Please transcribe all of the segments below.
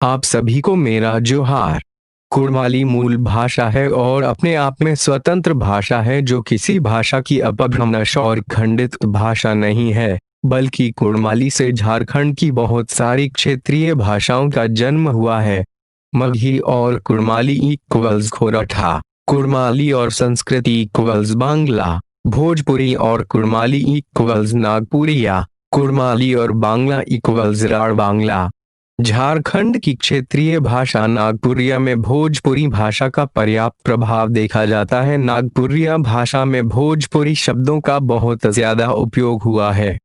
आप सभी को मेरा जोहार। कुड़माली मूल भाषा है और अपने आप में स्वतंत्र भाषा है जो किसी भाषा की अपभ्रंश और खंडित भाषा नहीं है, बल्कि कुड़माली से झारखंड की बहुत सारी क्षेत्रीय भाषाओं का जन्म हुआ है। मगही और कुड़माली इक्वल्स खोरठा, कुड़माली और संस्कृति इक्वल्स बांग्ला, भोजपुरी और कुड़माली इक्वल्स नागपुरिया, कुड़माली और बांग्ला इक्वल्स राढ़ बांग्ला। झारखंड की क्षेत्रीय भाषा नागपुरिया में भोजपुरी भाषा का पर्याप्त प्रभाव देखा जाता है। नागपुरिया भाषा में भोजपुरी शब्दों का बहुत ज्यादा उपयोग हुआ है।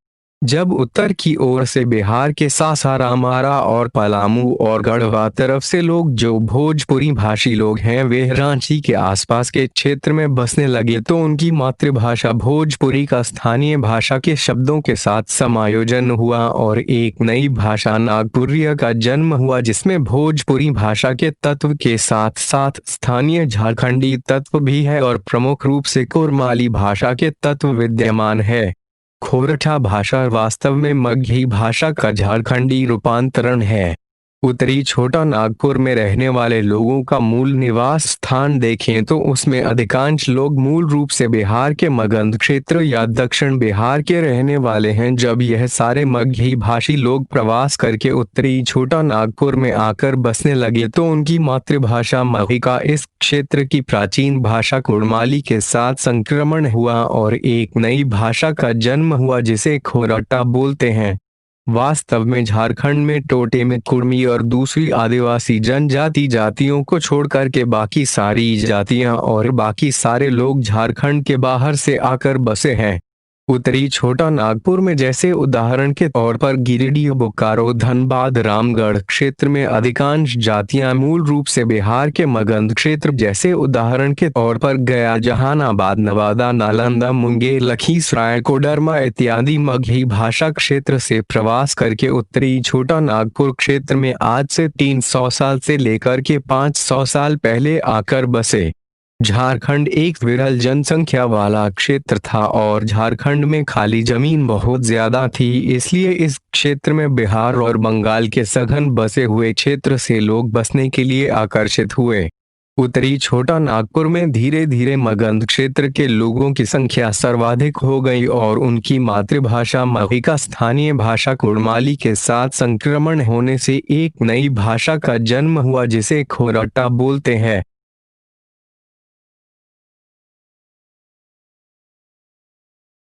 जब उत्तर की ओर से बिहार के सासाराम, आरा और पलामू और गढ़वा तरफ से लोग जो भोजपुरी भाषी लोग हैं वे रांची के आसपास के क्षेत्र में बसने लगे तो उनकी मातृभाषा भोजपुरी का स्थानीय भाषा के शब्दों के साथ समायोजन हुआ और एक नई भाषा नागपुरिया का जन्म हुआ जिसमें भोजपुरी भाषा के तत्व के साथ साथ स्थानीय झारखंडी तत्व भी है और प्रमुख रूप से कुड़माली भाषा के तत्व विद्यमान है। खोरठा भाषा वास्तव में मगही भाषा का झारखंडी रूपांतरण है। उत्तरी छोटा नागपुर में रहने वाले लोगों का मूल निवास स्थान देखें तो उसमें अधिकांश लोग मूल रूप से बिहार के मगध क्षेत्र या दक्षिण बिहार के रहने वाले हैं। जब यह सारे मगही भाषी लोग प्रवास करके उत्तरी छोटा नागपुर में आकर बसने लगे तो उनकी मातृभाषा मगही का इस क्षेत्र की प्राचीन भाषा कुड़माली के साथ संक्रमण हुआ और एक नई भाषा का जन्म हुआ जिसे खोरठा बोलते हैं। वास्तव में झारखंड में टोटे में कुड़मी और दूसरी आदिवासी जनजाति जातियों को छोड़कर के बाकी सारी जातियां और बाकी सारे लोग झारखंड के बाहर से आकर बसे हैं। उत्तरी छोटा नागपुर में जैसे उदाहरण के तौर पर गिरिडीह, बोकारो, धनबाद, रामगढ़ क्षेत्र में अधिकांश जातियां मूल रूप से बिहार के मगध क्षेत्र जैसे उदाहरण के तौर पर गया, जहानाबाद, नवादा, नालंदा, मुंगेर, लखीसराय, कोडरमा इत्यादि मगही भाषा क्षेत्र से प्रवास करके उत्तरी छोटा नागपुर क्षेत्र में आज से 300 साल से लेकर के 500 साल पहले आकर बसे। झारखंड एक विरल जनसंख्या वाला क्षेत्र था और झारखंड में खाली जमीन बहुत ज्यादा थी, इसलिए इस क्षेत्र में बिहार और बंगाल के सघन बसे हुए क्षेत्र से लोग बसने के लिए आकर्षित हुए। उत्तरी छोटा नागपुर में धीरे धीरे मगध क्षेत्र के लोगों की संख्या सर्वाधिक हो गई और उनकी मातृभाषा मगही का स्थानीय भाषा कुड़माली के साथ संक्रमण होने से एक नई भाषा का जन्म हुआ जिसे खोरठा बोलते हैं।